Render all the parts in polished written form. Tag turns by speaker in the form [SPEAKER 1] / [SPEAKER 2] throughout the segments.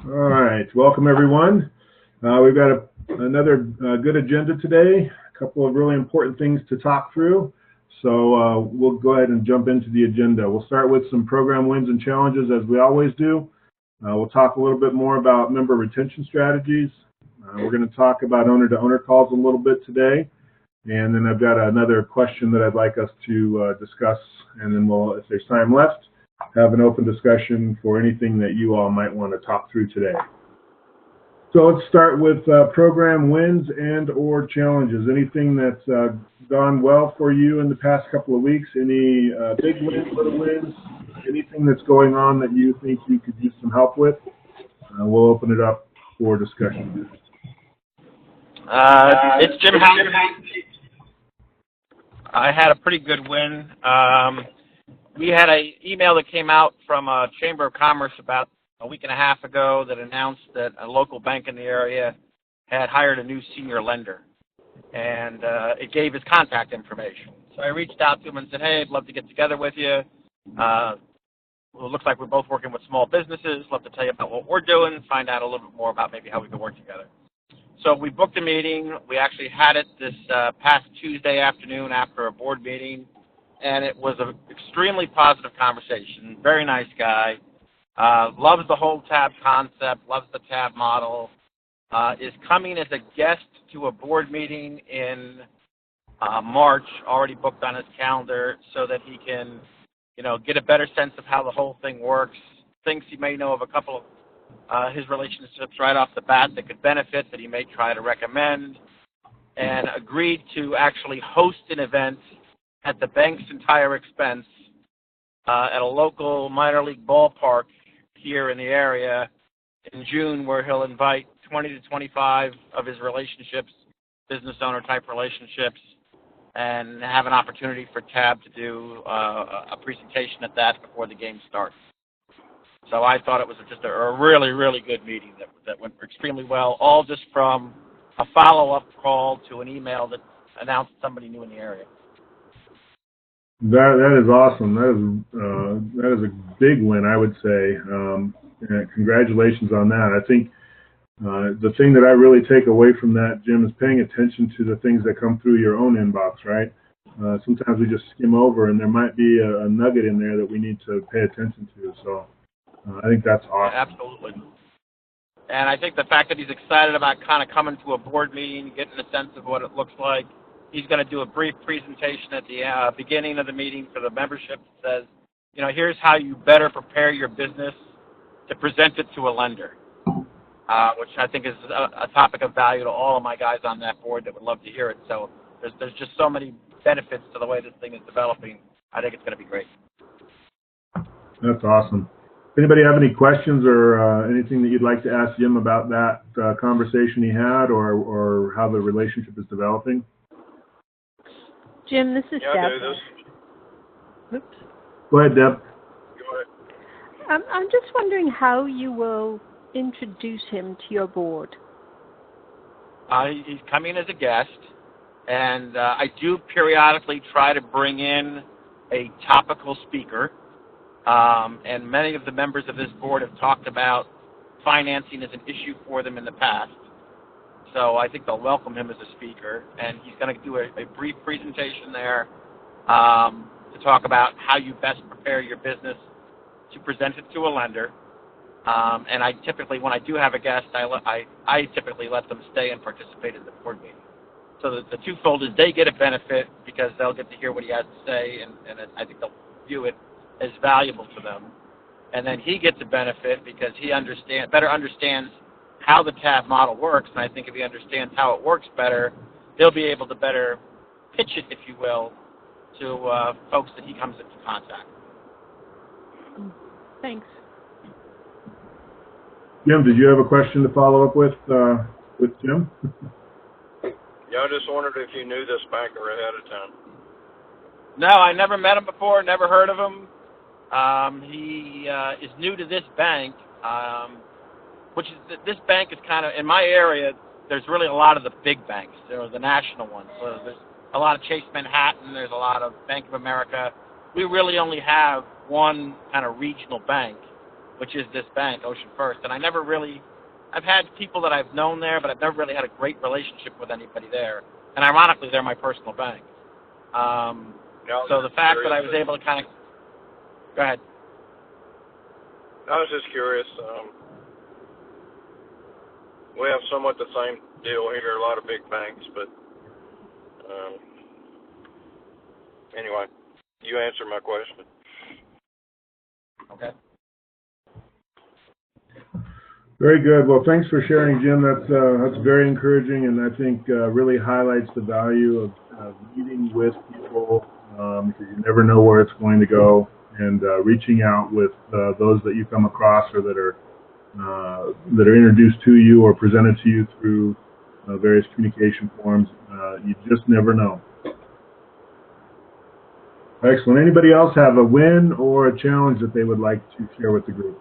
[SPEAKER 1] All right, welcome everyone. We've got another good agenda today, a couple of really important things to talk through. So we'll go ahead and jump into the agenda. We'll start with some program wins and challenges as we always do. We'll talk a little bit more about member retention strategies. We're going to talk about owner-to-owner calls a little bit today. And then I've got another question that I'd like us to discuss, and then we'll, if there's time left, have an open discussion for anything that you all might want to talk through today. So let's start with program wins and or challenges. Anything that's gone well for you in the past couple of weeks? Any big wins, little wins? Anything that's going on that you think you could use some help with? We'll open it up for discussion.
[SPEAKER 2] It's Jim House. I had a pretty good win. We had an email that came out from a Chamber of Commerce about a week and a half ago that announced that a local bank in the area had hired a new senior lender, and it gave his contact information. So I reached out to him and said, hey, I'd love to get together with you. Well, it looks like we're both working with small businesses. Love to tell you about what we're doing, find out a little bit more about maybe how we can work together. So we booked a meeting. We actually had it this past Tuesday afternoon after a board meeting, and it was an extremely positive conversation. Very nice guy. Loves the whole tab concept, loves the tab model, is coming as a guest to a board meeting in March, already booked on his calendar, so that he can, get a better sense of how the whole thing works. Thinks he may know of a couple of his relationships right off the bat that could benefit, that he may try to recommend, and agreed to actually host an event at the bank's entire expense at a local minor league ballpark here in the area in June, where he'll invite 20 to 25 of his relationships, business owner type relationships, and have an opportunity for Tab to do a presentation at that before the game starts. So I thought it was just a really, really good meeting that went extremely well, all just from a follow-up call to an email that announced somebody new in the area.
[SPEAKER 1] That is awesome. That is a big win, I would say. Congratulations on that. I think the thing that I really take away from that, Jim, is paying attention to the things that come through your own inbox, right? Sometimes we just skim over, and there might be a nugget in there that we need to pay attention to. So I think that's awesome.
[SPEAKER 2] Yeah, absolutely. And I think the fact that he's excited about kind of coming to a board meeting, getting a sense of what it looks like. He's going to do a brief presentation at the beginning of the meeting for the membership that says, here's how you better prepare your business to present it to a lender, which I think is a topic of value to all of my guys on that board that would love to hear it. So there's just so many benefits to the way this thing is developing. I think it's going to be great.
[SPEAKER 1] That's awesome. Anybody have any questions or anything that you'd like to ask Jim about that conversation he had or how the relationship is developing?
[SPEAKER 3] Jim, this is Deb. Oops.
[SPEAKER 1] Go ahead, Deb.
[SPEAKER 4] Go ahead.
[SPEAKER 3] I'm just wondering how you will introduce him to your board.
[SPEAKER 2] He's coming as a guest, and I do periodically try to bring in a topical speaker, and many of the members of this board have talked about financing as an issue for them in the past. So I think they'll welcome him as a speaker, and he's going to do a brief presentation there to talk about how you best prepare your business to present it to a lender. And I typically, when I do have a guest, I typically let them stay and participate in the board meeting. So the twofold is they get a benefit because they'll get to hear what he has to say, and I think they'll view it as valuable to them. And then he gets a benefit because he better understands how the tab model works, and I think if he understands how it works better, he'll be able to better pitch it, if you will, to folks that he comes into contact.
[SPEAKER 3] Thanks.
[SPEAKER 1] Jim, did you have a question to follow up with Jim?
[SPEAKER 4] Yeah, I just wondered if you knew this banker ahead of time.
[SPEAKER 2] No, I never met him before, never heard of him. He is new to this bank. This bank is kind of, in my area, there's really a lot of the big banks. There are the national ones. So there's a lot of Chase Manhattan. There's a lot of Bank of America. We really only have one kind of regional bank, which is this bank, Ocean First. And I've had people that I've known there, but I've never really had a great relationship with anybody there. And ironically, they're my personal bank. So the fact that I was able to kind of, go ahead.
[SPEAKER 4] I was just curious. We have somewhat the same deal here, a lot of big banks, but anyway, you answered my question.
[SPEAKER 2] Okay.
[SPEAKER 1] Very good. Well, thanks for sharing, Jim. That's very encouraging, and I think really highlights the value of meeting with people, because you never know where it's going to go, and reaching out with those that you come across or that are introduced to you or presented to you through various communication forms. You just never know. Excellent. Anybody else have a win or a challenge that they would like to share with the group?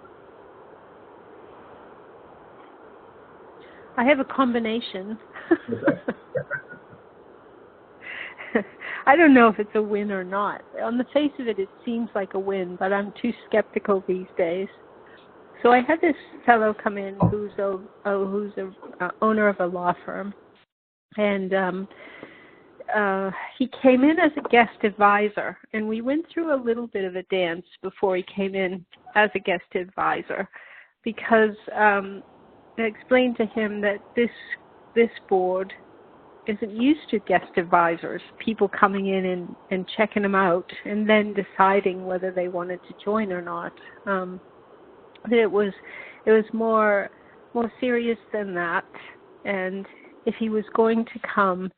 [SPEAKER 3] I have a combination. I don't know if it's a win or not. On the face of it, it seems like a win, but I'm too skeptical these days. So I had this fellow come in who's a owner of a law firm, and he came in as a guest advisor, and we went through a little bit of a dance before he came in as a guest advisor, because I explained to him that this board isn't used to guest advisors, people coming in and checking them out and then deciding whether they wanted to join or not. It was more serious than that, and if he was going to come,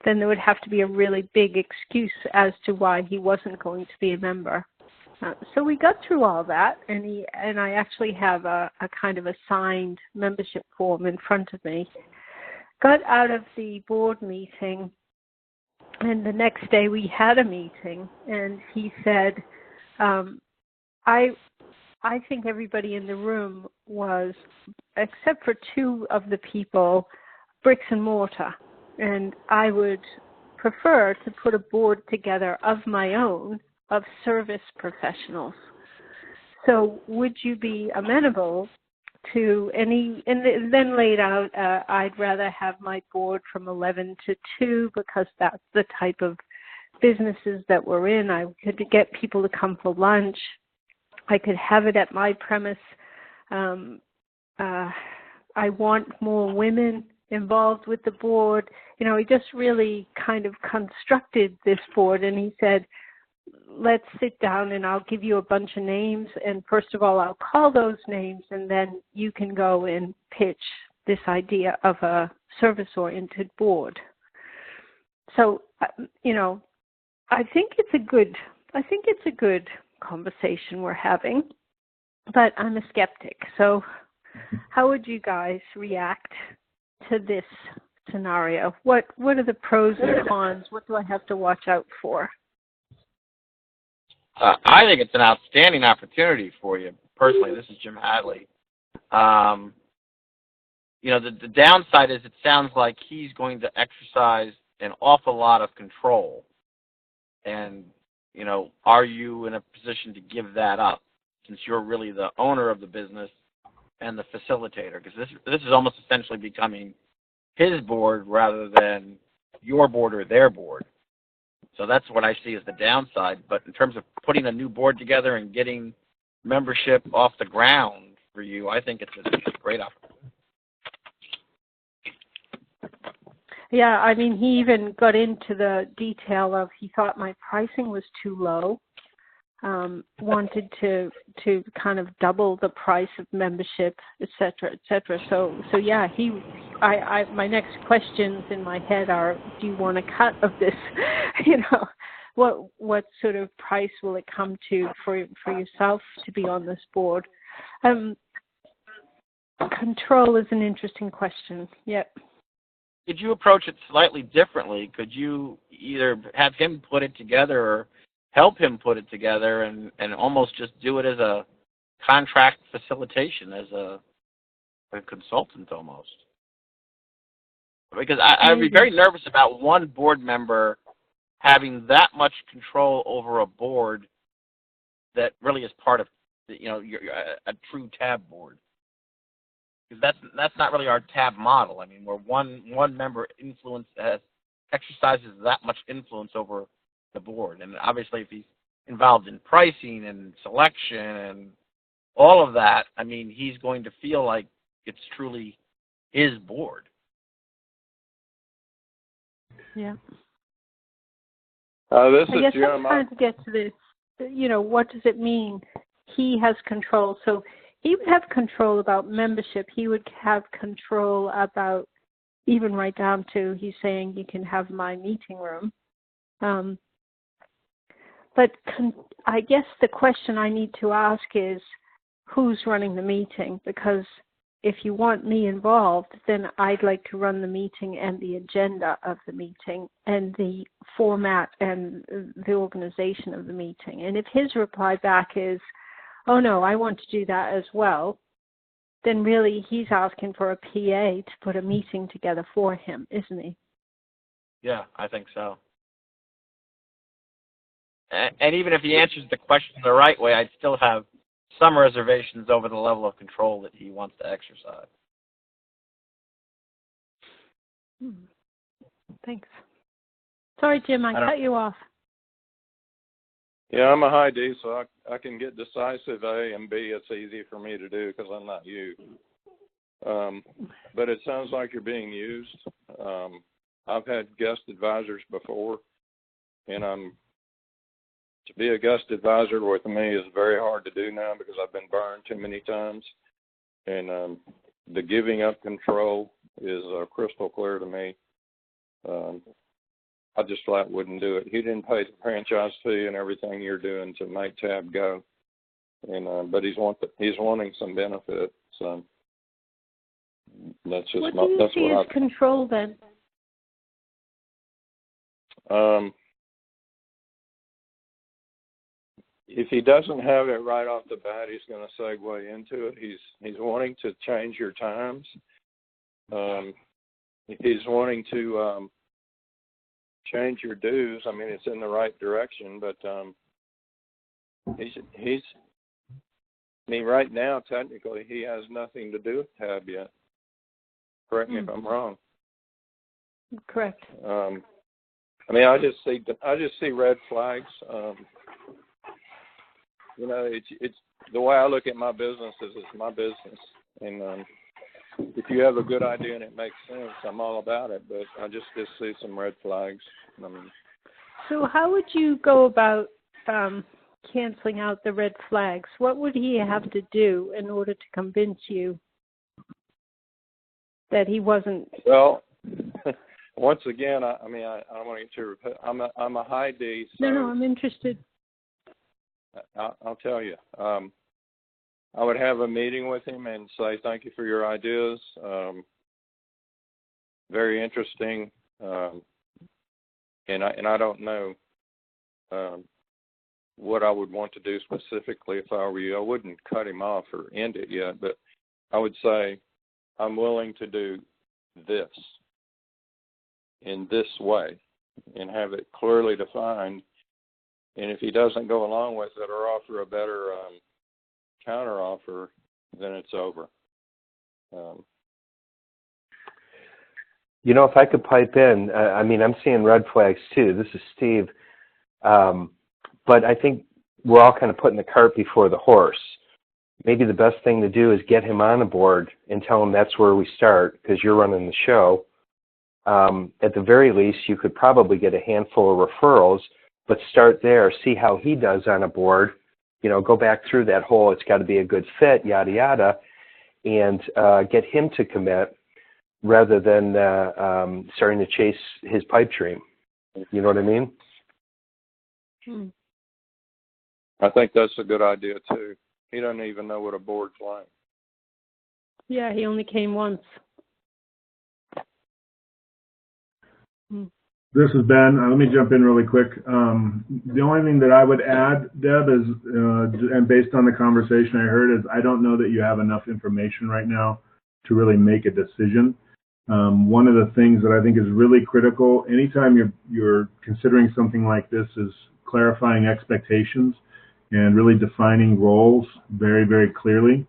[SPEAKER 3] then there would have to be a really big excuse as to why he wasn't going to be a member. So we got through all that, and I actually have a kind of a signed membership form in front of me. Got out of the board meeting, and the next day we had a meeting, and he said, I think everybody in the room was, except for two of the people, bricks and mortar, and I would prefer to put a board together of my own of service professionals. So would you be amenable to any, and then laid out, I'd rather have my board from 11 to 2 because that's the type of businesses that we're in. I could get people to come for lunch. I could have it at my premise. I want more women involved with the board. You know, he just really kind of constructed this board, and he said, let's sit down and I'll give you a bunch of names, and first of all, I'll call those names, and then you can go and pitch this idea of a service-oriented board. So, you know, I think it's a good conversation we're having, but I'm a skeptic. So how would you guys react to this scenario? What are the pros and cons? What do I have to watch out for?
[SPEAKER 2] I think it's an outstanding opportunity for you. Personally, this is Jim Hadley. You know, the downside is it sounds like he's going to exercise an awful lot of control. And, you know, are you in a position to give that up since you're really the owner of the business and the facilitator? Because this is almost essentially becoming his board rather than your board or their board. So that's what I see as the downside. But in terms of putting a new board together and getting membership off the ground for you, I think it's a great opportunity.
[SPEAKER 3] Yeah, I mean, he even got into the detail of he thought my pricing was too low, wanted to kind of double the price of membership, et cetera, et cetera. So yeah, my next questions in my head are, do you want a cut of this? You know, what sort of price will it come to for yourself to be on this board? Control is an interesting question. Yep.
[SPEAKER 2] Could you approach it slightly differently? Could you either have him put it together or help him put it together and almost just do it as a contract facilitation, as a consultant almost? Because I'd be very nervous about one board member having that much control over a board that really is part of you're a true tab board. Because that's not really our tab model. I mean, where one member exercises that much influence over the board, and obviously if he's involved in pricing and selection and all of that, I mean, he's going to feel like it's truly his board.
[SPEAKER 3] Yeah.
[SPEAKER 4] This
[SPEAKER 3] I
[SPEAKER 4] is
[SPEAKER 3] guess
[SPEAKER 4] Jim.
[SPEAKER 3] I'm trying to get to this. What does it mean? He has control. So he would have control about membership. He would have control about, even right down to, he's saying you can have my meeting room. But I guess the question I need to ask is, who's running the meeting? Because if you want me involved, then I'd like to run the meeting and the agenda of the meeting and the format and the organization of the meeting. And if his reply back is, oh no, I want to do that as well, then really he's asking for a PA to put a meeting together for him, isn't he?
[SPEAKER 2] Yeah, I think so. And even if he answers the question the right way, I'd still have some reservations over the level of control that he wants to exercise.
[SPEAKER 3] Thanks. Sorry, Jim, I cut you off.
[SPEAKER 4] Yeah, I'm a high D, so I can get decisive A, and B, it's easy for me to do because I'm not you. But it sounds like you're being used. I've had guest advisors before, and to be a guest advisor with me is very hard to do now because I've been burned too many times. And the giving up control is crystal clear to me. I just flat wouldn't do it. He didn't pay the franchise fee and everything you're doing to make Tab go, and but he's wanting some benefit. So that's just
[SPEAKER 3] what do you see as control then?
[SPEAKER 4] If he doesn't have it right off the bat, he's going to segue into it. He's wanting to change your times. He's wanting to change your dues. I mean, it's in the right direction, but he's. I mean, right now, technically, he has nothing to do with Tab yet. Correct me if I'm wrong.
[SPEAKER 3] Correct.
[SPEAKER 4] I mean, I just see red flags. It's the way I look at my business is it's my business, and if you have a good idea and it makes sense, I'm all about it. But I just see some red flags.
[SPEAKER 3] So how would you go about canceling out the red flags? What would he have to do in order to convince you that he wasn't?
[SPEAKER 4] Well, once again, I don't want to get too repetitive. I'm a high D. So
[SPEAKER 3] No, I'm interested.
[SPEAKER 4] I'll tell you. I would have a meeting with him and say, thank you for your ideas. Very interesting. And I don't know what I would want to do specifically if I were you. I wouldn't cut him off or end it yet, but I would say, I'm willing to do this in this way and have it clearly defined. And if he doesn't go along with it or offer a better counter offer, then it's over.
[SPEAKER 5] If I could pipe in, I'm seeing red flags too. This is Steve. But I think we're all kind of putting the cart before the horse. Maybe the best thing to do is get him on the board and tell him that's where we start because you're running the show. At the very least, you could probably get a handful of referrals, but start there, see how he does on a board, go back through that whole, it's got to be a good fit, yada, yada, and get him to commit rather than starting to chase his pipe dream. You know what I mean?
[SPEAKER 4] I think that's a good idea, too. He doesn't even know what a board's like.
[SPEAKER 3] Yeah, he only came once.
[SPEAKER 1] This is Ben. Let me jump in really quick. The only thing that I would add, Deb, is, and based on the conversation I heard, is I don't know that you have enough information right now to really make a decision. One of the things that I think is really critical, anytime you're considering something like this, is clarifying expectations. and really defining roles very, very clearly.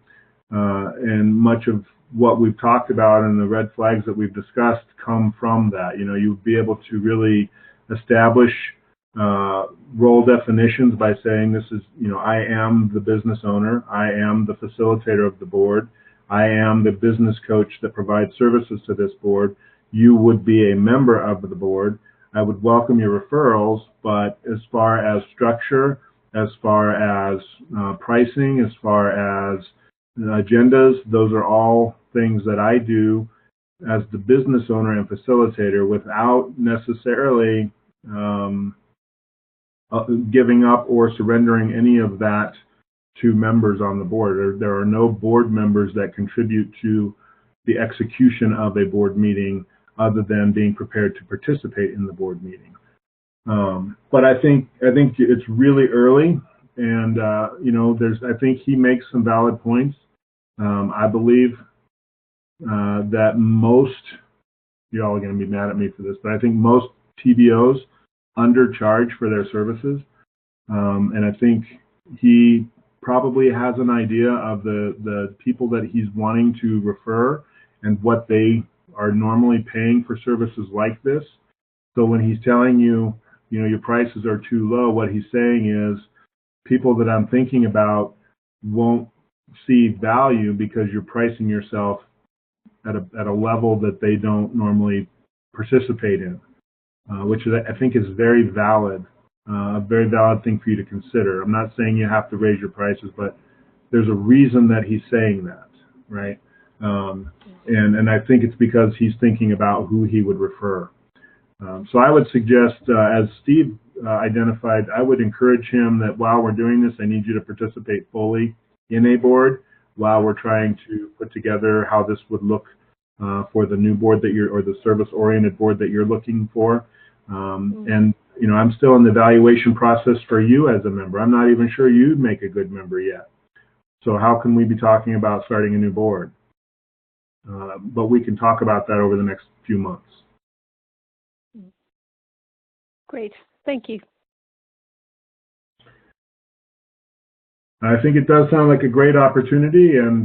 [SPEAKER 1] And much of what we've talked about and the red flags that we've discussed come from that. You know, you'll be able to really establish role definitions by saying this is, you know, I am the business owner, I am the facilitator of the board, I am the business coach that provides services to this board. You would be a member of the board. I would welcome your referrals, but as far as structure, as far as pricing, as far as agendas, those are all things that I do as the business owner and facilitator without necessarily giving up or surrendering any of that to members on the board. There are no board members that contribute to the execution of a board meeting other than being prepared to participate in the board meeting. But I think it's really early, and you know, I think he makes some valid points. I believe that most, y'all are going to be mad at me for this, but I think most TBOs undercharge for their services, and I think he probably has an idea of the people that he's wanting to refer and what they are normally paying for services like this. So when he's telling you, you know, your prices are too low, what he's saying is people that I'm thinking about won't see value because you're pricing yourself at a level that they don't normally participate in, which is, I think is very valid, a very valid thing for you to consider. I'm not saying you have to raise your prices, but there's a reason that he's saying that, right? And I think it's because he's thinking about who he would refer. So I would suggest, as Steve identified, I would encourage him that while we're doing this, I need you to participate fully in a board while we're trying to put together how this would look for the new board that or the service-oriented board that you're looking for. And, you know, I'm still in the evaluation process for you as a member. I'm not even sure you'd make a good member yet. So how can we be talking about starting a new board? But we can talk about that over the next few months.
[SPEAKER 3] Great. Thank you.
[SPEAKER 1] I think it does sound like a great opportunity, and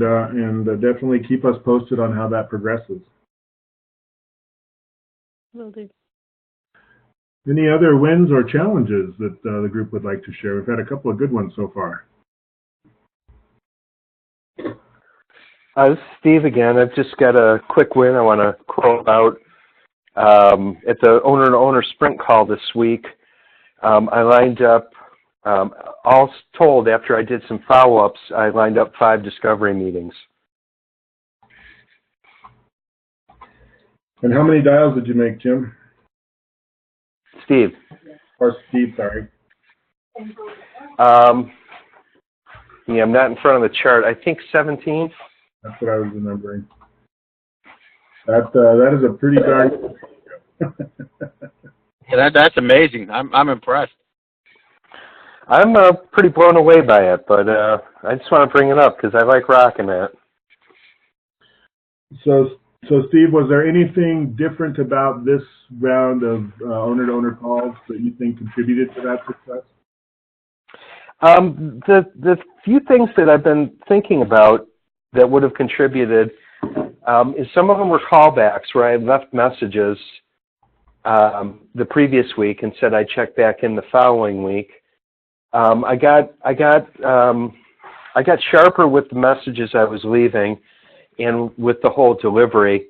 [SPEAKER 1] definitely keep us posted on how that progresses.
[SPEAKER 3] Will do.
[SPEAKER 1] Any other wins or challenges that the group would like to share? We've had a couple of good ones so far.
[SPEAKER 5] This is Steve again. I've just got a quick win I want to quote out. At the owner-to-owner sprint call this week, I lined up, all told, after I did some follow-ups, I lined up 5 discovery meetings.
[SPEAKER 1] And how many dials did you make, Jim?
[SPEAKER 5] Steve.
[SPEAKER 1] Or Steve, sorry.
[SPEAKER 5] Yeah, I'm not in front of the chart. I think 17.
[SPEAKER 1] That's what I was remembering. That is a pretty darn.
[SPEAKER 2] Yeah, that's amazing. I'm impressed.
[SPEAKER 5] I'm pretty blown away by it, but I just want to bring it up because I like rocking it.
[SPEAKER 1] So Steve, was there anything different about this round of owner-to-owner calls that you think contributed to that success?
[SPEAKER 5] The few things that I've been thinking about that would have contributed is some of them were callbacks where I left messages the previous week and said I'd check back in the following week. I got sharper with the messages I was leaving and with the whole delivery.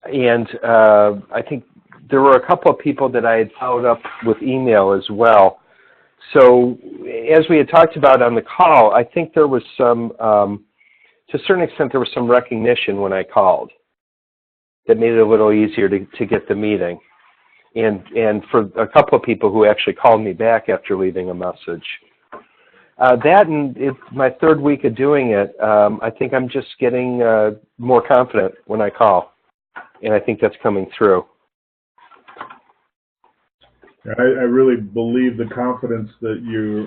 [SPEAKER 5] And I think there were a couple of people that I had followed up with email as well. So as we had talked about on the call, I think there was some, to a certain extent, there was some recognition when I called that made it a little easier to get the meeting. And for a couple of people who actually called me back after leaving a message. That and it's my 3rd week of doing it, I think I'm just getting more confident when I call. And I think that's coming through.
[SPEAKER 1] I really believe the confidence that you're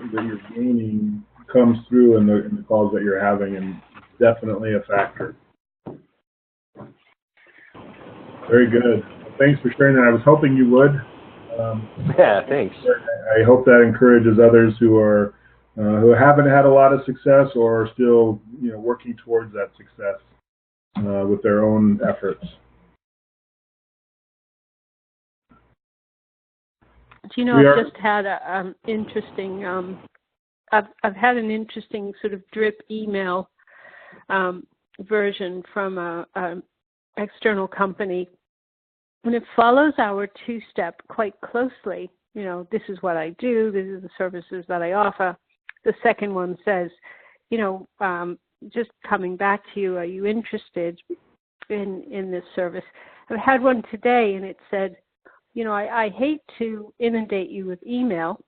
[SPEAKER 1] gaining comes through in the calls that you're having, and definitely a factor. Very good. Thanks for sharing that. I was hoping you would.
[SPEAKER 5] Yeah, thanks.
[SPEAKER 1] I hope that encourages others who are who haven't had a lot of success or are still, working towards that success with their own efforts.
[SPEAKER 3] Do you know, I've just had a interesting, I've had an interesting sort of drip email version from a external company, and it follows our two-step quite closely. This is what I do, this is the services that I offer. The second one says, just coming back to you, are you interested in this service? I had one today, and it said, I hate to inundate you with email,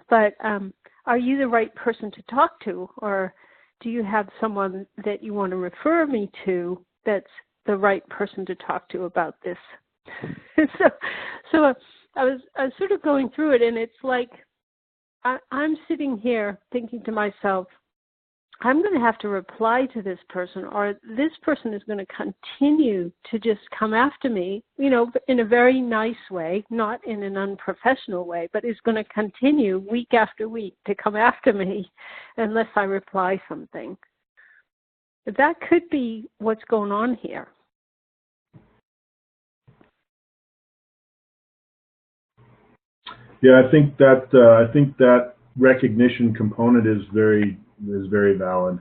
[SPEAKER 3] but are you the right person to talk to, or do you have someone that you want to refer me to that's the right person to talk to about this? so I was sort of going through it, and it's like I'm sitting here thinking to myself, I'm going to have to reply to this person, or this person is going to continue to just come after me, in a very nice way, not in an unprofessional way, but is going to continue week after week to come after me unless I reply something. That could be what's going on here.
[SPEAKER 1] Yeah, I think that recognition component is very valid.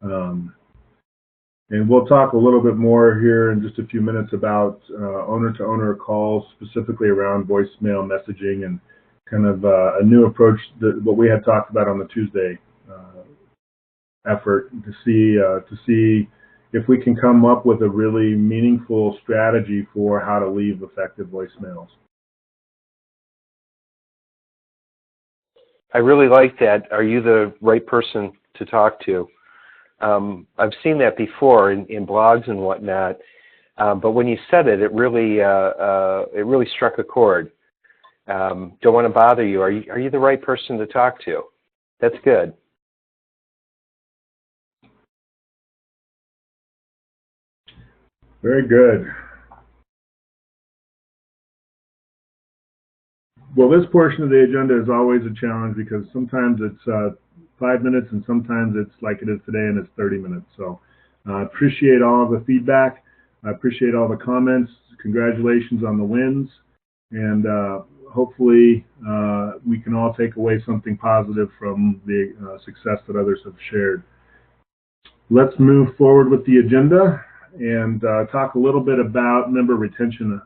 [SPEAKER 1] And we'll talk a little bit more here in just a few minutes about owner-to-owner calls, specifically around voicemail messaging and kind of a new approach that what we had talked about on the Tuesday effort to see if we can come up with a really meaningful strategy for how to leave effective voicemails.
[SPEAKER 5] I really like that. Are you the right person to talk to? I've seen that before in blogs and whatnot, but when you said it, it really struck a chord. Don't want to bother you. Are you the right person to talk to? That's good.
[SPEAKER 1] Very good. Well, this portion of the agenda is always a challenge because sometimes it's 5 minutes and sometimes it's like it is today and it's 30 minutes. So I appreciate all of the feedback. I appreciate all the comments. Congratulations on the wins. And hopefully we can all take away something positive from the success that others have shared. Let's move forward with the agenda and talk a little bit about member retention.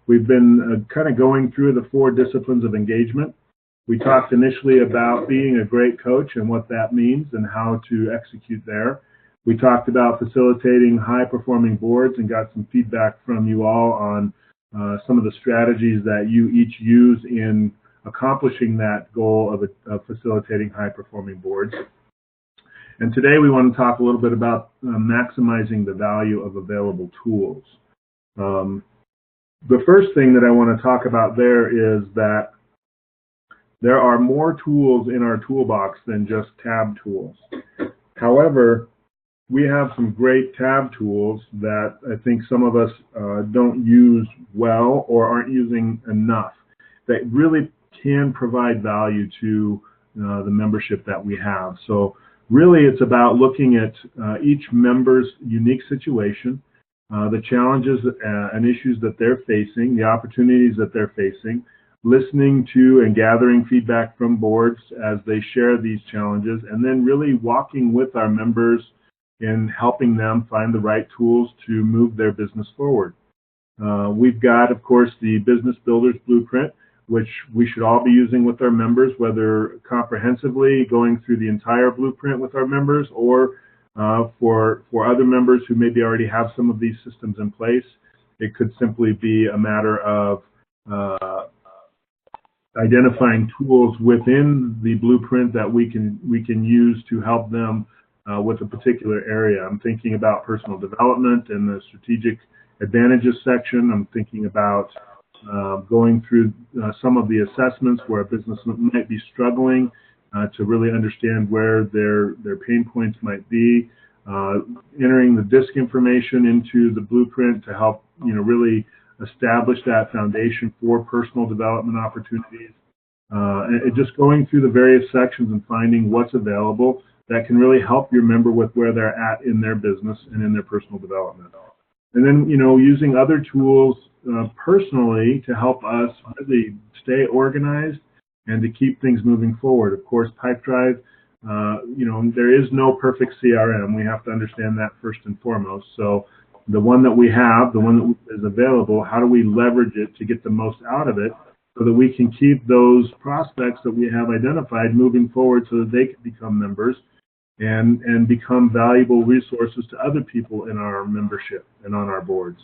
[SPEAKER 1] We've been kind of going through the 4 disciplines of engagement. We talked initially about being a great coach and what that means and how to execute there. We talked about facilitating high-performing boards and got some feedback from you all on some of the strategies that you each use in accomplishing that goal of facilitating high-performing boards. And today we want to talk a little bit about maximizing the value of available tools. The first thing that I want to talk about there is that there are more tools in our toolbox than just tab tools. However, we have some great tab tools that I think some of us don't use well or aren't using enough that really can provide value to the membership that we have. So really it's about looking at each member's unique situation, the challenges and issues that they're facing, the opportunities that they're facing, listening to and gathering feedback from boards as they share these challenges, and then really walking with our members in helping them find the right tools to move their business forward. We've got, of course, the Business Builder's Blueprint, which we should all be using with our members, whether comprehensively going through the entire blueprint with our members or for other members who maybe already have some of these systems in place. It could simply be a matter of identifying tools within the blueprint that we can use to help them with a particular area. I'm thinking about personal development in the strategic advantages section. I'm thinking about going through some of the assessments where a business might be struggling to really understand where their pain points might be, entering the DISC information into the blueprint to help really establish that foundation for personal development opportunities. and just going through the various sections and finding what's available that can really help your member with where they're at in their business and in their personal development. And then, using other tools personally to help us really stay organized and to keep things moving forward. Of course, Pipedrive, there is no perfect CRM. We have to understand that first and foremost. So the one that we have, the one that is available, how do we leverage it to get the most out of it so that we can keep those prospects that we have identified moving forward so that they can become members and become valuable resources to other people in our membership and on our boards.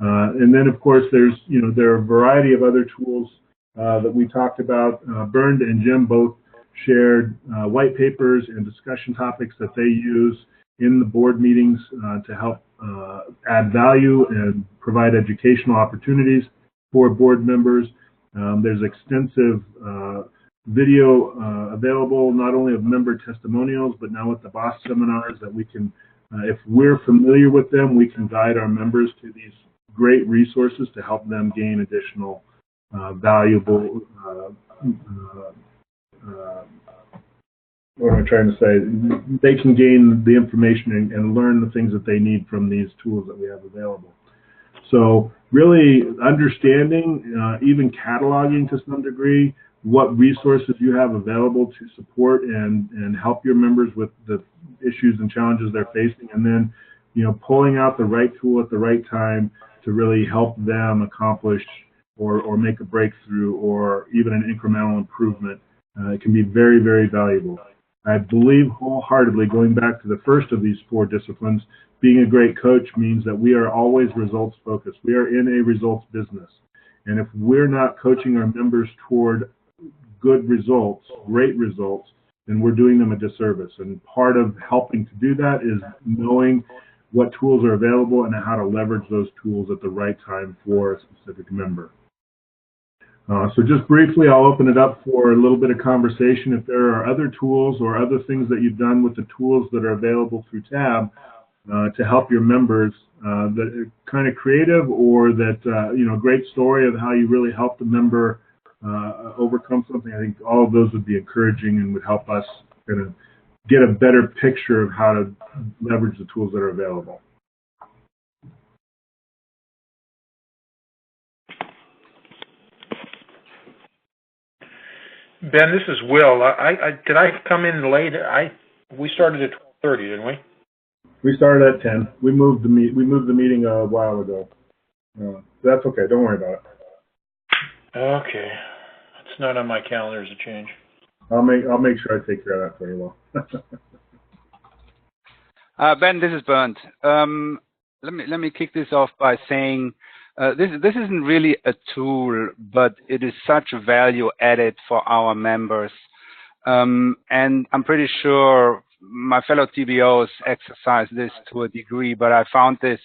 [SPEAKER 1] And then, of course, there are a variety of other tools that we talked about. Bernd and Jim both shared white papers and discussion topics that they use in the board meetings to help add value and provide educational opportunities for board members. There's extensive video available, not only of member testimonials, but now with the BOSS seminars that we can, if we're familiar with them, we can guide our members to these great resources to help them gain additional valuable, what am I trying to say? They can gain the information and learn the things that they need from these tools that we have available. So really understanding, even cataloging to some degree, what resources you have available to support and help your members with the issues and challenges they're facing, and then pulling out the right tool at the right time to really help them accomplish or make a breakthrough or even an incremental improvement. It can be very, very valuable. I believe wholeheartedly, going back to the first of these 4 disciplines, being a great coach means that we are always results focused. We are in a results business. And if we're not coaching our members toward good results, great results, then we're doing them a disservice. And part of helping to do that is knowing what tools are available and how to leverage those tools at the right time for a specific member. So just briefly, I'll open it up for a little bit of conversation. If there are other tools or other things that you've done with the tools that are available through TAB to help your members that are kind of creative, or that, great story of how you really helped a member overcome something, I think all of those would be encouraging and would help us kind of get a better picture of how to leverage the tools that are available.
[SPEAKER 6] Ben, this is Will. Did I come in late? We started at 12:30, didn't we?
[SPEAKER 1] We started at 10. We moved the meeting a while ago. That's okay. Don't worry about it.
[SPEAKER 6] Okay, it's not on my calendar as a change.
[SPEAKER 1] I'll make sure I take care of that for you, Will.
[SPEAKER 7] Ben, this is Bernd. Let me kick this off by saying this isn't really a tool, but it is such a value added for our members. And I'm pretty sure my fellow TBOs exercise this to a degree, but I found this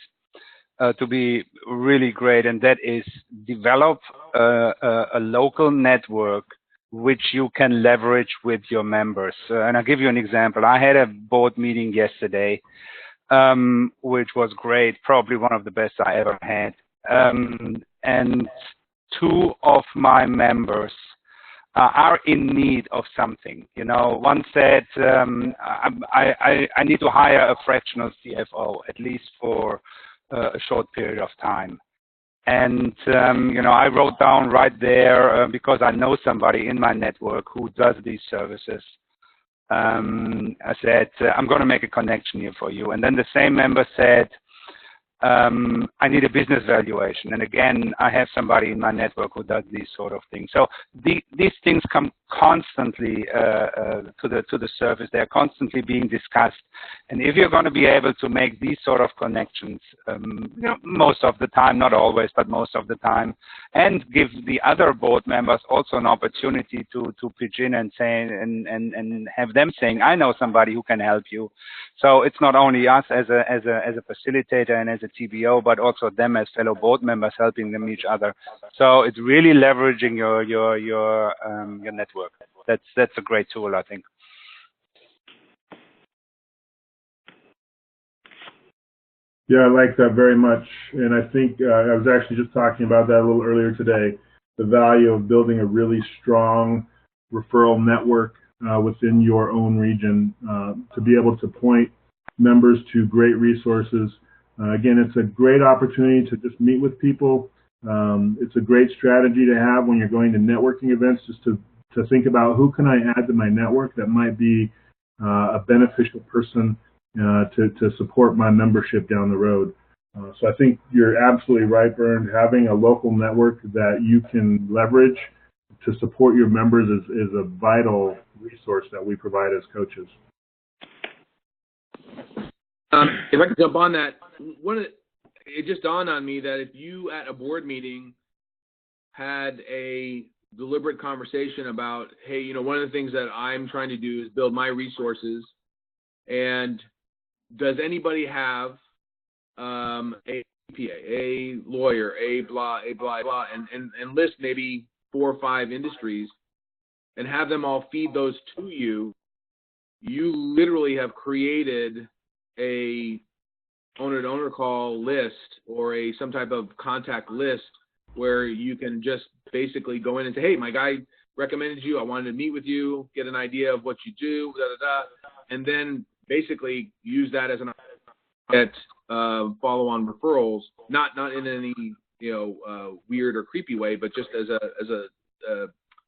[SPEAKER 7] to be really great, and that is develop a local network which you can leverage with your members. And I'll give you an example. I had a board meeting yesterday, which was great, probably one of the best I ever had. And 2 of my members are in need of something. One said, I need to hire a fractional CFO, at least for a short period of time. And, I wrote down right there, because I know somebody in my network who does these services. I said, I'm going to make a connection here for you. And then the same member said, I need a business valuation. And again, I have somebody in my network who does these sort of things. So these things come constantly to the surface. They're constantly being discussed. And if you're going to be able to make these sort of connections, most of the time, not always, but most of the time, and give the other board members also an opportunity to pitch in and say and have them saying, I know somebody who can help you. So it's not only us as a facilitator and as a TBO, but also them as fellow board members helping them each other. So it's really leveraging your network. That's a great tool, I think.
[SPEAKER 1] Yeah, I like that very much, and I think I was actually just talking about that a little earlier today. the value of building a really strong referral network within your own region to be able to point members to great resources. Again, it's a great opportunity to just meet with people. It's a great strategy to have when you're going to networking events, just to think about who can I add to my network that might be a beneficial person to support my membership down the road. So I think you're absolutely right, Bernd. Having a local network that you can leverage to support your members is a vital resource that we provide as coaches.
[SPEAKER 8] If I could jump on that, it just dawned on me that if you at a board meeting had a deliberate conversation about, hey, you know, one of the things that I'm trying to do is build my resources, and does anybody have a CPA, a lawyer, a blah, blah, and list maybe 4 or 5 industries and have them all feed those to you, you literally have created a owner-to-owner call list or some type of contact list where you can just basically go in and say, hey, my guy recommended you, I wanted to meet with you, get an idea of what you do, and then basically use that as an follow-on referrals, not in any weird or creepy way, but just as a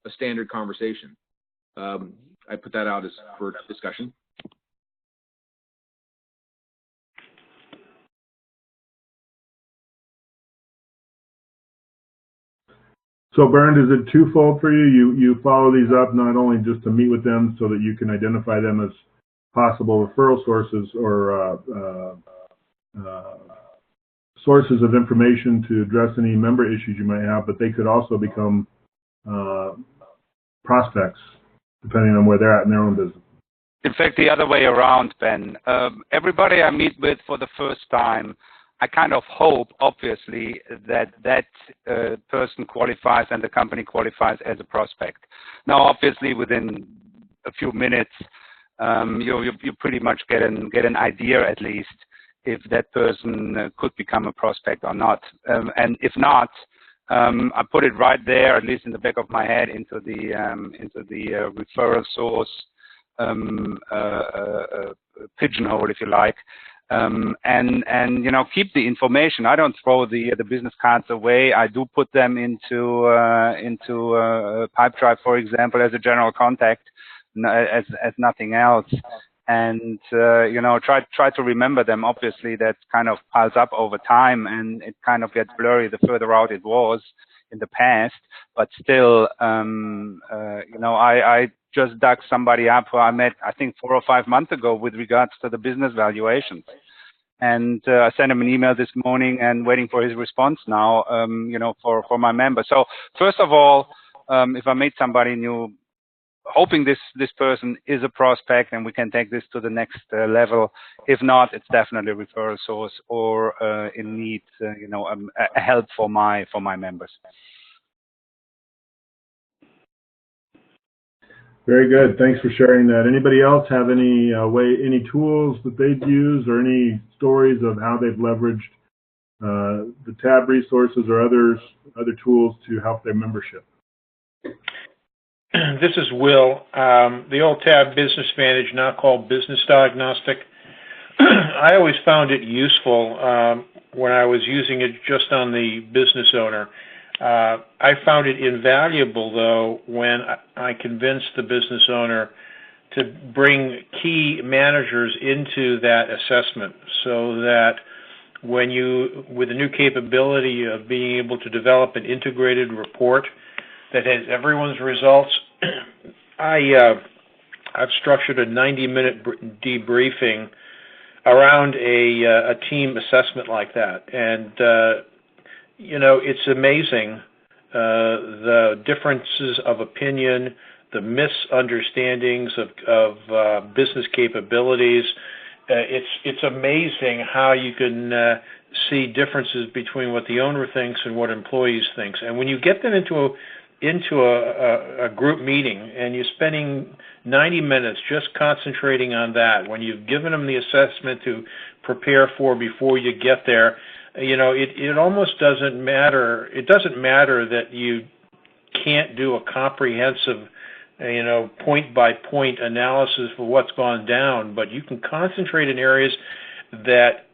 [SPEAKER 8] standard conversation. I put that out as for discussion.
[SPEAKER 1] So, Bernd, is it twofold for you? You follow these up not only just to meet with them so that you can identify them as possible referral sources or sources of information to address any member issues you might have, but they could also become prospects, depending on where they're at in their own business.
[SPEAKER 7] In fact, the other way around, Ben. Everybody I meet with for the first time, I kind of hope, obviously, that person qualifies and the company qualifies as a prospect. Now, obviously, within a few minutes, you pretty much get an idea, at least, if that person could become a prospect or not. And if not, I put it right there, at least in the back of my head, into the referral source pigeonhole, if you like. And keep the information. I don't throw the business cards away. I do put them into Pipedrive, for example, as a general contact, as nothing else. And try to remember them. Obviously, that kind of piles up over time, and it kind of gets blurry the further out it was in the past. But still, I just dug somebody up who I met, I think, 4 or 5 months ago with regards to the business valuations. And I sent him an email this morning and waiting for his response now, for my member. So first of all, if I meet somebody new, hoping this person is a prospect and we can take this to the next level. If not, it's definitely a referral source or in need, a help for my members.
[SPEAKER 1] Very good. Thanks for sharing that. Anybody else have any any tools that they've used or any stories of how they've leveraged the TAB resources or other tools to help their membership?
[SPEAKER 6] This is Will. The old TAB Business Vantage, now called Business Diagnostic. I always found it useful when I was using it just on the business owner. I found it invaluable, though, when I convinced the business owner to bring key managers into that assessment so that with the new capability of being able to develop an integrated report that has everyone's results, I've structured a 90-minute debriefing around a team assessment like that. And it's amazing the differences of opinion, the misunderstandings of business capabilities. It's amazing how you can see differences between what the owner thinks and what employees think. And when you get them into a group meeting and you're spending 90 minutes just concentrating on that, when you've given them the assessment to prepare for before you get there, it almost doesn't matter. It doesn't matter that you can't do a comprehensive, point-by-point analysis for what's gone down, but you can concentrate in areas that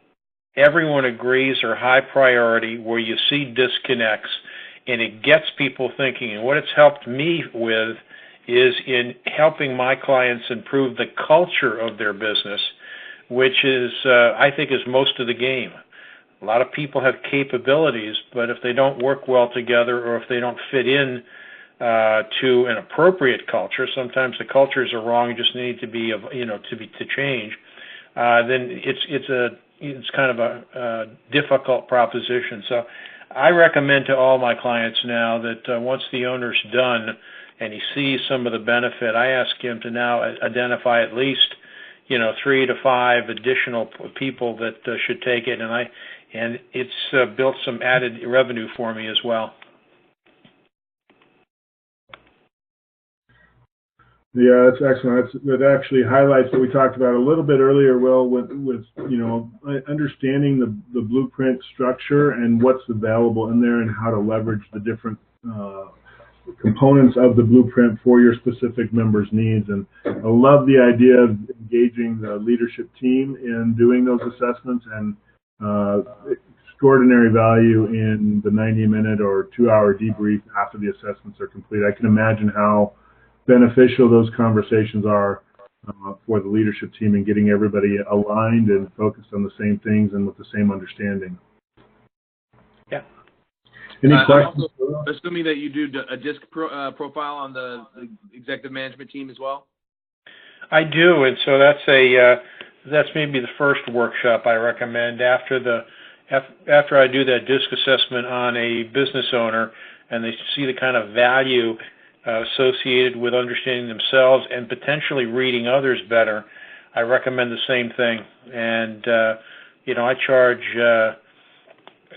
[SPEAKER 6] everyone agrees are high priority, where you see disconnects, and it gets people thinking. And what it's helped me with is in helping my clients improve the culture of their business, which is, I think, is most of the game. A lot of people have capabilities, but if they don't work well together, or if they don't fit in to an appropriate culture, sometimes the cultures are wrong and just need to be, to change. Then it's kind of a difficult proposition. So I recommend to all my clients now that once the owner's done and he sees some of the benefit, I ask him to now identify at least 3 to 5 additional people that should take it, and it's built some added revenue for me as well.
[SPEAKER 1] Yeah, that's excellent. That actually highlights what we talked about a little bit earlier, Will, with understanding the blueprint structure and what's available in there and how to leverage the different components of the blueprint for your specific members' needs. And I love the idea of engaging the leadership team in doing those assessments, and extraordinary value in the 90-minute or 2-hour debrief after the assessments are complete. I can imagine how beneficial those conversations are for the leadership team in getting everybody aligned and focused on the same things and with the same understanding.
[SPEAKER 6] Yeah.
[SPEAKER 1] Any questions?
[SPEAKER 8] Also, assuming that you do a DISC profile on the executive management team as well?
[SPEAKER 6] I do, and so that's maybe the first workshop I recommend after I do that DISC assessment on a business owner, and they see the kind of value associated with understanding themselves and potentially reading others better. I recommend the same thing, and I charge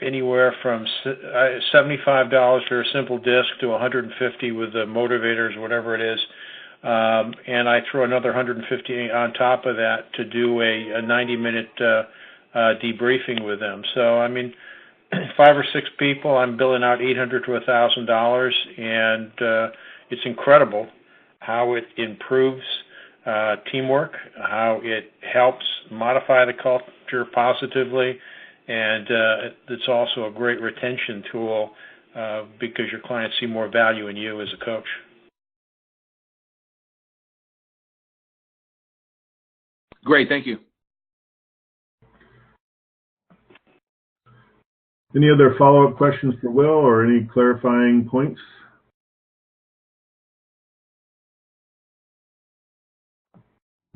[SPEAKER 6] anywhere from $75 for a simple disc to $150 with the motivators, whatever it is, and I throw another $150 on top of that to do a 90-minute debriefing with them. So, 5 or 6 people, I'm billing out $800 to $1,000, and it's incredible how it improves teamwork, how it helps modify the culture positively, and it's also a great retention tool because your clients see more value in you as a coach.
[SPEAKER 8] Great, thank you.
[SPEAKER 1] Any other follow-up questions for Will or any clarifying points?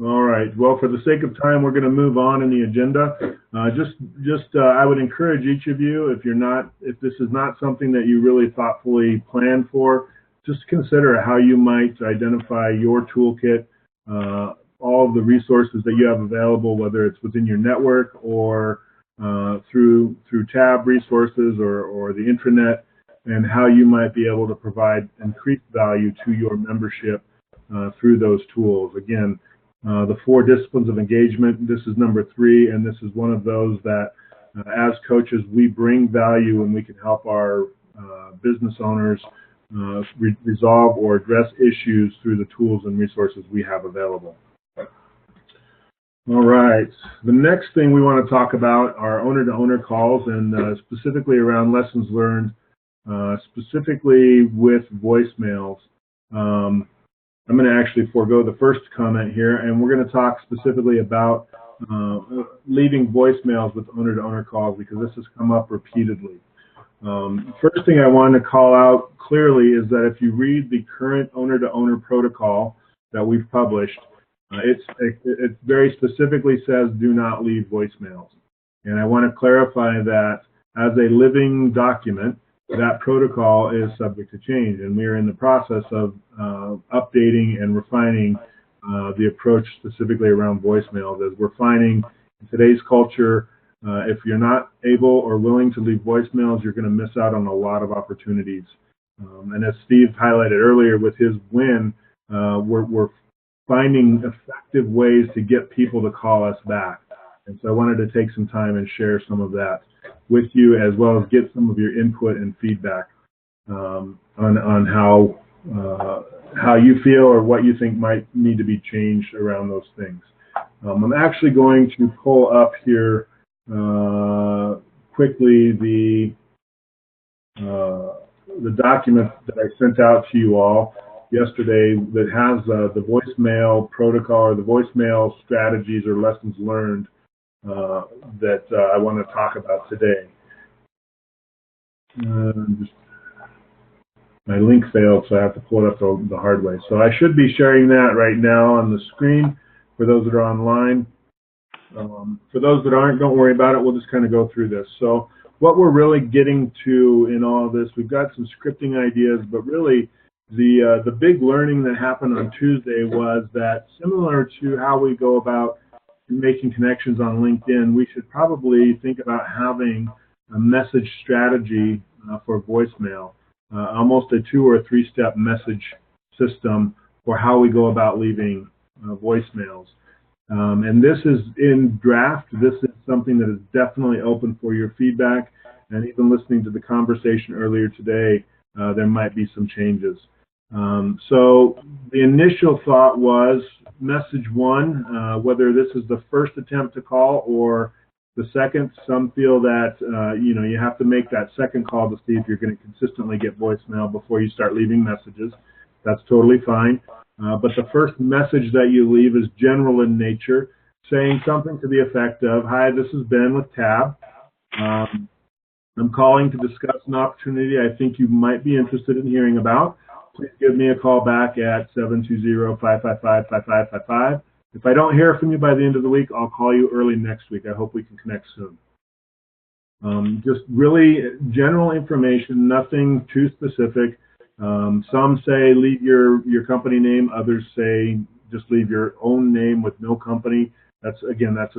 [SPEAKER 1] All right. Well, for the sake of time, we're going to move on in the agenda. I would encourage each of you, if this is not something that you really thoughtfully plan for, just consider how you might identify your toolkit, all of the resources that you have available, whether it's within your network or through tab resources or the intranet, and how you might be able to provide increased value to your membership through those tools. Again, the 4 disciplines of engagement, this is number 3, and this is one of those that as coaches we bring value and we can help our business owners resolve or address issues through the tools and resources we have available. All right, the next thing we want to talk about are owner-to-owner calls, and specifically around lessons learned, specifically with voicemails. I'm going to actually forego the first comment here, and we're going to talk specifically about leaving voicemails with owner-to-owner calls, because this has come up repeatedly. First thing I want to call out clearly is that if you read the current owner-to-owner protocol that we've published, it very specifically says do not leave voicemails. And I want to clarify that as a living document, that protocol is subject to change, and we are in the process of updating and refining the approach specifically around voicemails, as we're finding in today's culture, if you're not able or willing to leave voicemails, you're going to miss out on a lot of opportunities. And as Steve highlighted earlier with his win, we're finding effective ways to get people to call us back. And so I wanted to take some time and share some of that with you, as well as get some of your input and feedback. on how you feel or what you think might need to be changed around those things. I'm actually going to pull up here quickly the document that I sent out to you all yesterday that has the voicemail protocol or the voicemail strategies or lessons learned that I want to talk about today. My link failed, so I have to pull it up the hard way. So I should be sharing that right now on the screen for those that are online. For those that aren't, don't worry about it. We'll just kind of go through this. So what we're really getting to in all of this, we've got some scripting ideas, but really the big learning that happened on Tuesday was that similar to how we go about making connections on LinkedIn, we should probably think about having a message strategy for voicemail, almost a 2 or 3 step message system for how we go about leaving voicemails. And this is in draft. This is something that is definitely open for your feedback. And even listening to the conversation earlier today, there might be some changes. So the initial thought was message 1, whether this is the first attempt to call or the second. Some feel that you have to make that second call to see if you're going to consistently get voicemail before you start leaving messages. That's totally fine. But the first message that you leave is general in nature, saying something to the effect of, "Hi, this is Ben with Tab. I'm calling to discuss an opportunity I think you might be interested in hearing about. Please give me a call back at 720-555-5555. If I don't hear from you by the end of the week, I'll call you early next week. I hope we can connect soon." Just really general information, nothing too specific. Some say leave your company name. Others say just leave your own name with no company. That's a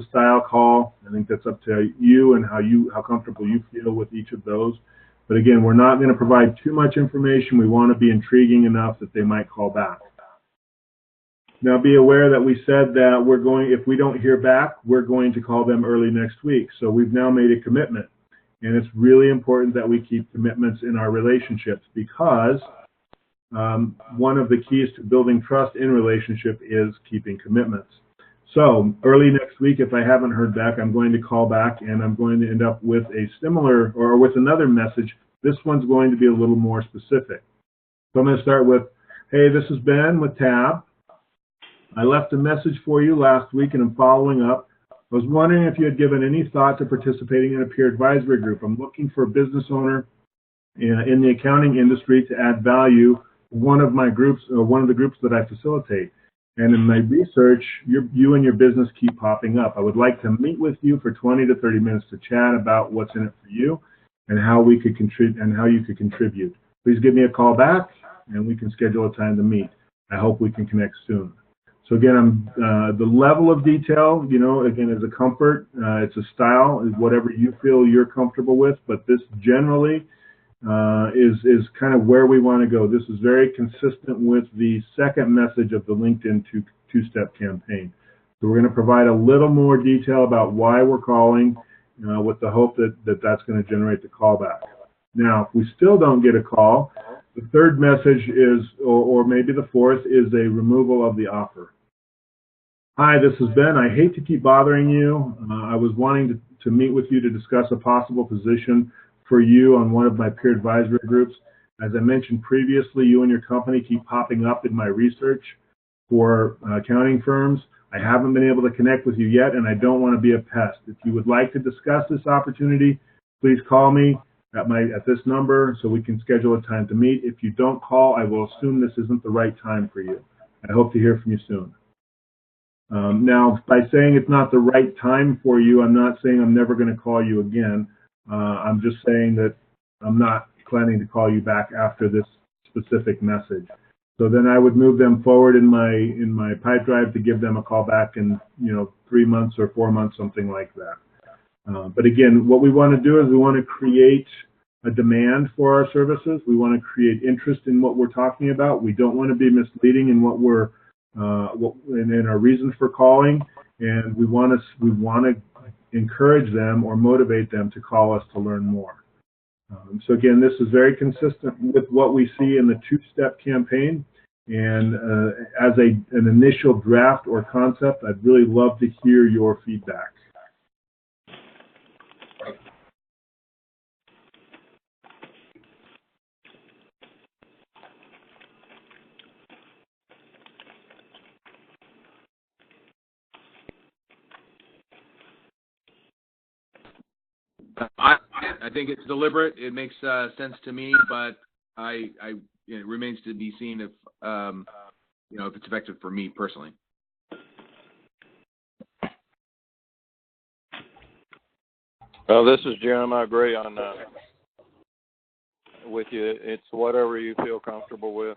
[SPEAKER 1] style call. I think that's up to you and how comfortable you feel with each of those. But again, we're not going to provide too much information. We want to be intriguing enough that they might call back. Now be aware that we said that if we don't hear back, we're going to call them early next week. So we've now made a commitment. And it's really important that we keep commitments in our relationships because one of the keys to building trust in relationship is keeping commitments. So early next week, if I haven't heard back, I'm going to call back and I'm going to end up with a similar or with another message. This one's going to be a little more specific. So I'm going to start with, "Hey, this is Ben with Tab. I left a message for you last week and I'm following up. I was wondering if you had given any thought to participating in a peer advisory group. I'm looking for a business owner in the accounting industry to add value to one of the groups that I facilitate. And in my research, you and your business keep popping up. I would like to meet with you for 20 to 30 minutes to chat about what's in it for you and how we could contribute and how you could contribute. Please give me a call back and we can schedule a time to meet. I hope we can connect soon." So again, the level of detail, again, is a comfort. It's a style, is whatever you feel you're comfortable with. But this generally is kind of where we want to go. This is very consistent with the second message of the LinkedIn two-step campaign. So we're going to provide a little more detail about why we're calling with the hope that that's going to generate the callback. Now, if we still don't get a call, the third message is, or maybe the fourth, is a removal of the offer. "Hi, this is Ben. I hate to keep bothering you. I was wanting to meet with you to discuss a possible position for you on one of my peer advisory groups. As I mentioned previously, you and your company keep popping up in my research for accounting firms. I haven't been able to connect with you yet, and I don't want to be a pest. If you would like to discuss this opportunity, please call me at this number so we can schedule a time to meet. If you don't call, I will assume this isn't the right time for you. I hope to hear from you soon." Now, by saying it's not the right time for you, I'm not saying I'm never going to call you again. I'm just saying that I'm not planning to call you back after this specific message. So then I would move them forward in my pipe drive to give them a call back in 3 months or 4 months, something like that. But again, what we want to do is we want to create a demand for our services. We want to create interest in what we're talking about. We don't want to be misleading in what we're in our reasons for calling, and we want to encourage them or motivate them to call us to learn more. So again, this is very consistent with what we see in the two-step campaign. And as an initial draft or concept, I'd really love to hear your feedback.
[SPEAKER 8] I think it's deliberate. It makes sense to me, but it remains to be seen if if it's effective for me personally.
[SPEAKER 4] Well, this is Jim. I agree on with you. It's whatever you feel comfortable with.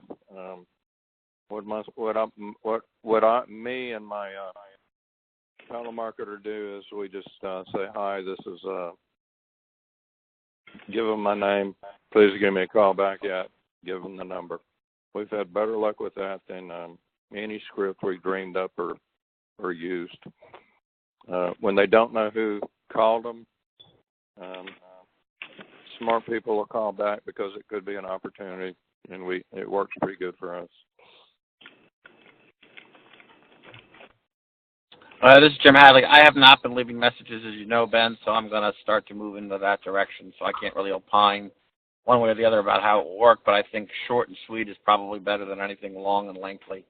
[SPEAKER 4] Me and my fellow marketer do is we just say, hi, this is give them my name. Please give me a call back. Give them the number. We've had better luck with that than any script we dreamed up or used. When they don't know who called them, smart people will call back because it could be an opportunity, and it works pretty good for us.
[SPEAKER 2] This is Jim Hadley. I have not been leaving messages, as you know, Ben, so I'm going to start to move into that direction. So I can't really opine one way or the other about how it will work, but I think short and sweet is probably better than anything long and lengthy.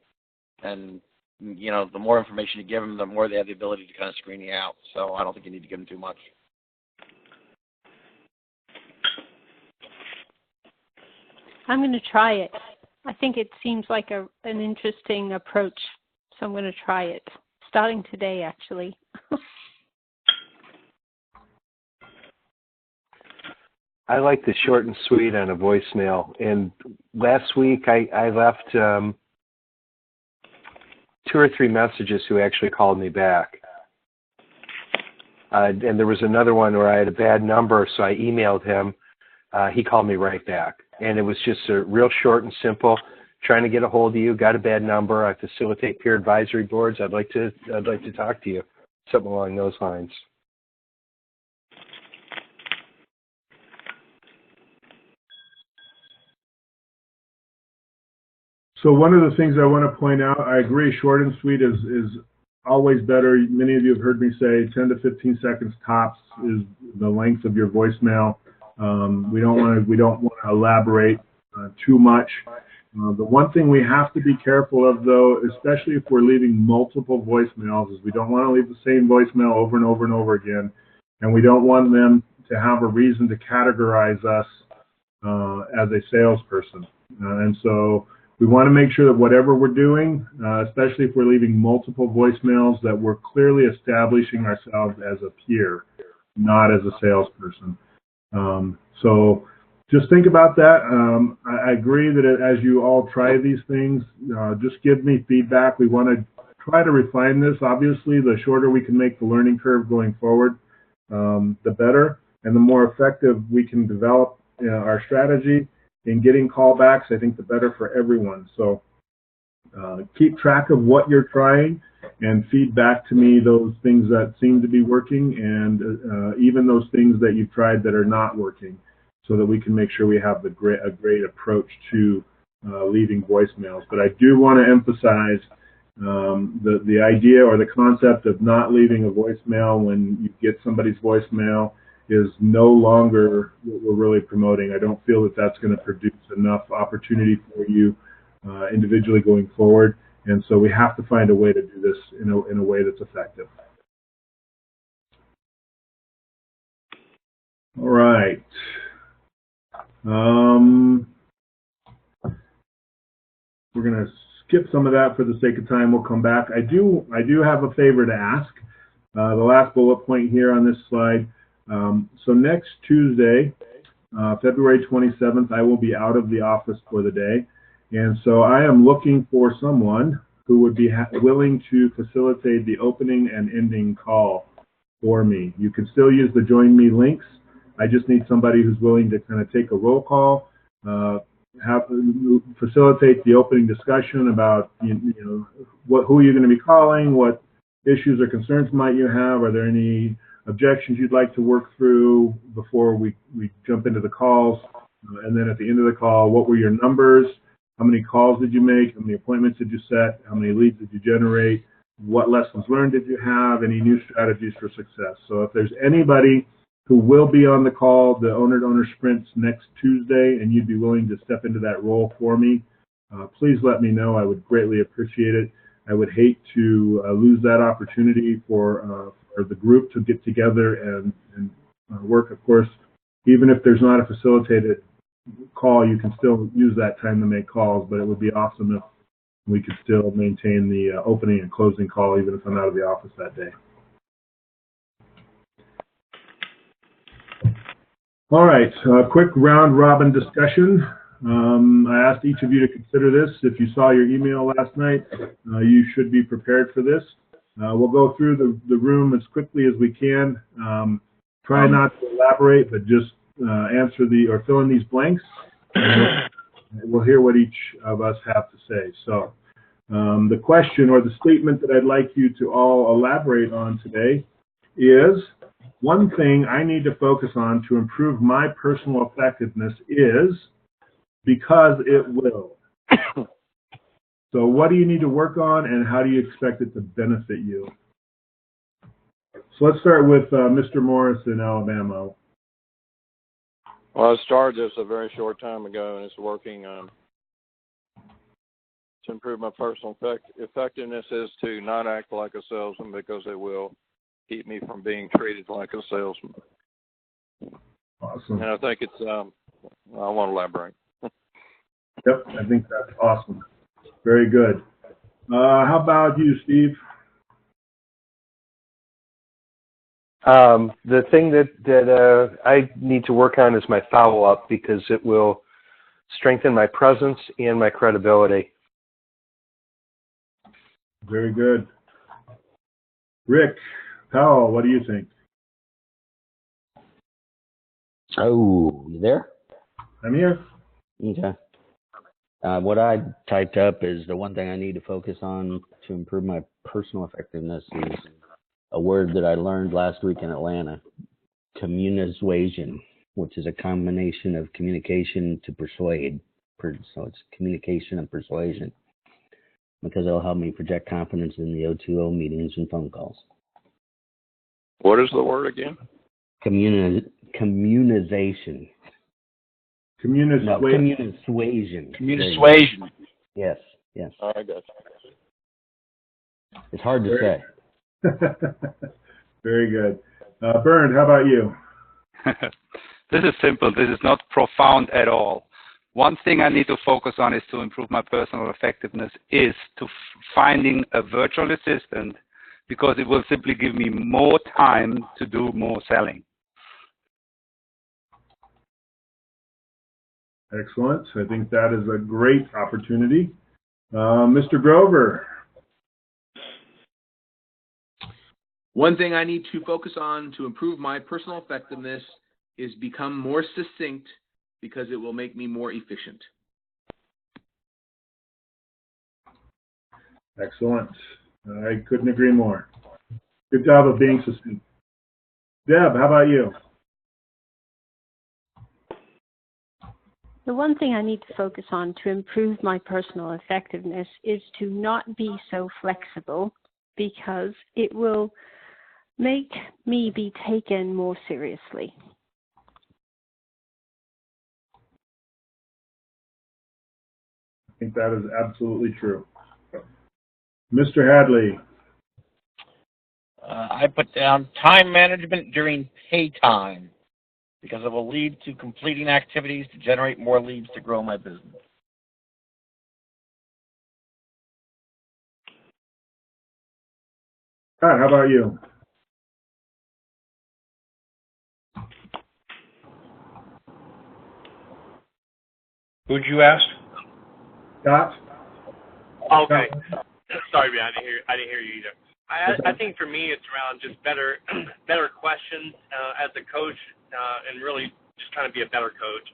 [SPEAKER 2] And, the more information you give them, the more they have the ability to kind of screen you out. So I don't think you need to give them too much.
[SPEAKER 3] I'm going to try it. I think it seems like an interesting approach, so I'm going to try it. Starting today, actually.
[SPEAKER 5] I like the short and sweet on a voicemail. And last week I left 2 or 3 messages who actually called me back. And there was another one where I had a bad number, so I emailed him. He called me right back. And it was just a real short and simple. Trying to get a hold of you, got a bad number. I facilitate peer advisory boards. I'd like to talk to you. Something along those lines.
[SPEAKER 1] So one of the things I want to point out, I agree, short and sweet is always better. Many of you have heard me say 10 to 15 seconds tops is the length of your voicemail. We don't want to elaborate too much. The one thing we have to be careful of, though, especially if we're leaving multiple voicemails, is we don't want to leave the same voicemail over and over and over again, and we don't want them to have a reason to categorize us as a salesperson. And so we want to make sure that whatever we're doing, especially if we're leaving multiple voicemails, that we're clearly establishing ourselves as a peer, not as a salesperson. So just think about that. I agree that as you all try these things, just give me feedback. We want to try to refine this. Obviously, the shorter we can make the learning curve going forward, the better, and the more effective we can develop our strategy in getting callbacks, I think the better for everyone. So keep track of what you're trying and feed back to me those things that seem to be working and even those things that you've tried that are not working, so that we can make sure we have a great approach to leaving voicemails. But I do want to emphasize the idea or the concept of not leaving a voicemail when you get somebody's voicemail is no longer what we're really promoting. I don't feel that that's going to produce enough opportunity for you individually going forward. And so we have to find a way to do this in a way that's effective. All right. We're going to skip some of that for the sake of time. We'll come back. I do have a favor to ask. The last bullet point here on this slide. So next Tuesday, February 27th, I will be out of the office for the day. And so I am looking for someone who would be willing to facilitate the opening and ending call for me. You can still use the Join Me links. I just need somebody who's willing to kind of take a roll call, facilitate the opening discussion about who you're going to be calling, what issues or concerns might you have? Are there any objections you'd like to work through before we jump into the calls? And then at the end of the call, what were your numbers? How many calls did you make? How many appointments did you set? How many leads did you generate? What lessons learned did you have? Any new strategies for success? So if there's anybody who will be on the call, the owner-to-owner sprints next Tuesday, and you'd be willing to step into that role for me, please let me know. I would greatly appreciate it. I would hate to lose that opportunity for the group to get together and work. Of course, even if there's not a facilitated call, you can still use that time to make calls, but it would be awesome if we could still maintain the opening and closing call even if I'm out of the office that day. All right, quick round robin discussion. I asked each of you to consider this. If you saw your email last night, you should be prepared for this. We'll go through the room as quickly as we can. Try not to elaborate, but just answer or fill in these blanks. We'll hear what each of us have to say. So the question or the statement that I'd like you to all elaborate on today is, one thing I need to focus on to improve my personal effectiveness is because it will. So what do you need to work on and how do you expect it to benefit you? So let's start with Mr. Morris in Alabama.
[SPEAKER 4] Well, I started this a very short time ago, and it's working. To improve my personal effectiveness is to not act like a salesman, because it will keep me from being treated like a salesman.
[SPEAKER 1] Awesome.
[SPEAKER 4] And I think it's, I won't elaborate.
[SPEAKER 1] Yep, I think that's awesome. Very good. How about you, Steve?
[SPEAKER 5] The thing that I need to work on is my follow-up, because it will strengthen my presence and my credibility.
[SPEAKER 1] Very good. Rick Powell, what do you think?
[SPEAKER 9] Oh, you there?
[SPEAKER 1] I'm here.
[SPEAKER 9] Okay. What I typed up is the one thing I need to focus on to improve my personal effectiveness is a word that I learned last week in Atlanta, communication, which is a combination of communication to persuade. So it's communication and persuasion, because it'll help me project confidence in the O2O meetings and phone calls.
[SPEAKER 4] What is the word again?
[SPEAKER 9] Communization. No, communisuasion.
[SPEAKER 2] Communisuasion.
[SPEAKER 9] Yes.
[SPEAKER 4] I got you.
[SPEAKER 9] It's hard to say.
[SPEAKER 1] Very good. Bernd, how about you?
[SPEAKER 7] This is simple. This is not profound at all. One thing I need to focus on is to improve my personal effectiveness is to finding a virtual assistant, because it will simply give me more time to do more selling.
[SPEAKER 1] Excellent. I think that is a great opportunity. Mr. Grover.
[SPEAKER 8] One thing I need to focus on to improve my personal effectiveness is become more succinct, because it will make me more efficient.
[SPEAKER 1] Excellent. I couldn't agree more. Good job of being succinct. Deb, how about you?
[SPEAKER 3] The one thing I need to focus on to improve my personal effectiveness is to not be so flexible, because it will make me be taken more seriously.
[SPEAKER 1] I think that is absolutely true. Mr. Hadley.
[SPEAKER 2] I put down time management during pay time, because it will lead to completing activities to generate more leads to grow my business.
[SPEAKER 1] Scott, how about you?
[SPEAKER 6] Who'd you ask?
[SPEAKER 1] Scott?
[SPEAKER 10] Okay. Sorry, man. I didn't hear you either. I think for me, it's around just better questions as a coach, and really just trying to be a better coach.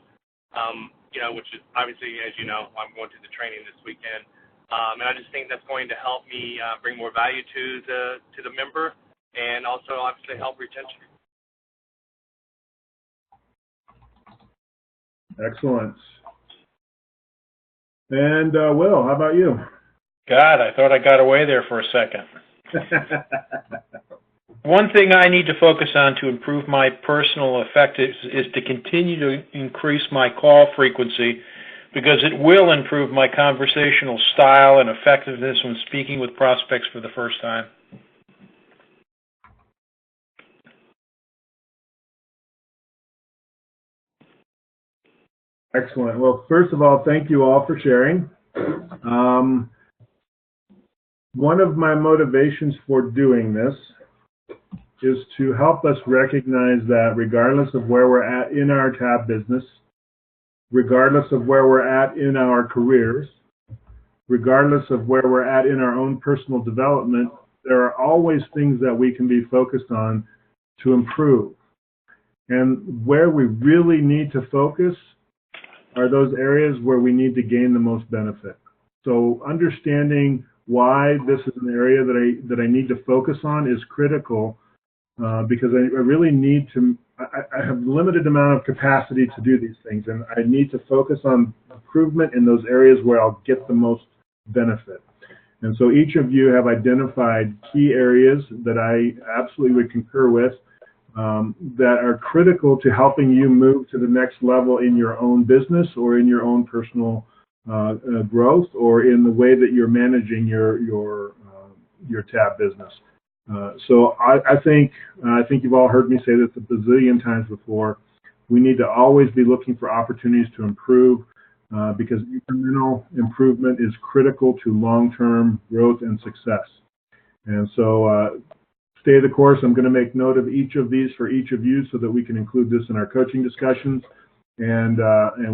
[SPEAKER 10] Which is obviously, as you know, I'm going to the training this weekend. And I just think that's going to help me bring more value to the member, and also obviously help retention.
[SPEAKER 1] Excellent. And Will, how about you?
[SPEAKER 6] God, I thought I got away there for a second. One thing I need to focus on to improve my personal effectiveness is to continue to increase my call frequency, because it will improve my conversational style and effectiveness when speaking with prospects for the first time.
[SPEAKER 1] Excellent. Well, first of all, thank you all for sharing. One of my motivations for doing this is to help us recognize that regardless of where we're at in our tab business, regardless of where we're at in our careers, regardless of where we're at in our own personal development, there are always things that we can be focused on to improve. And where we really need to focus are those areas where we need to gain the most benefit. So understanding why this is an area that I need to focus on is critical, because I really need to, I have limited amount of capacity to do these things, and I need to focus on improvement in those areas where I'll get the most benefit. And so each of you have identified key areas that I absolutely would concur with, that are critical to helping you move to the next level in your own business or in your own personal growth, or in the way that you're managing your tab business. So I think you've all heard me say this a bazillion times before. We need to always be looking for opportunities to improve, because incremental improvement is critical to long-term growth and success. And so stay the course. I'm going to make note of each of these for each of you so that we can include this in our coaching discussions, and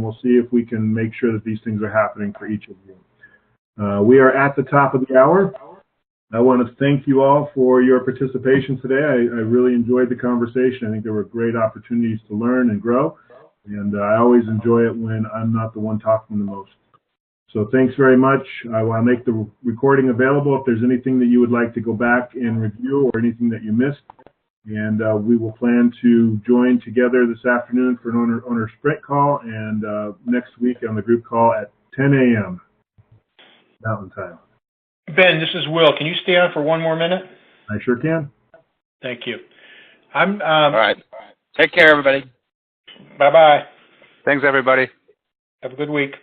[SPEAKER 1] we'll see if we can make sure that these things are happening for each of you. We are at the top of the hour. I want to thank you all for your participation today. I really enjoyed the conversation. I think there were great opportunities to learn and grow, and I always enjoy it when I'm not the one talking the most. So thanks very much. I want to make the recording available if there's anything that you would like to go back and review or anything that you missed. And we will plan to join together this afternoon for an owner sprint call, and next week on the group call at 10 a.m. Mountain Time.
[SPEAKER 6] Ben, this is Will. Can you stay on for one more minute?
[SPEAKER 1] I sure can.
[SPEAKER 6] Thank you.
[SPEAKER 2] All right. Take care, everybody.
[SPEAKER 6] Bye-bye.
[SPEAKER 7] Thanks, everybody.
[SPEAKER 6] Have a good week.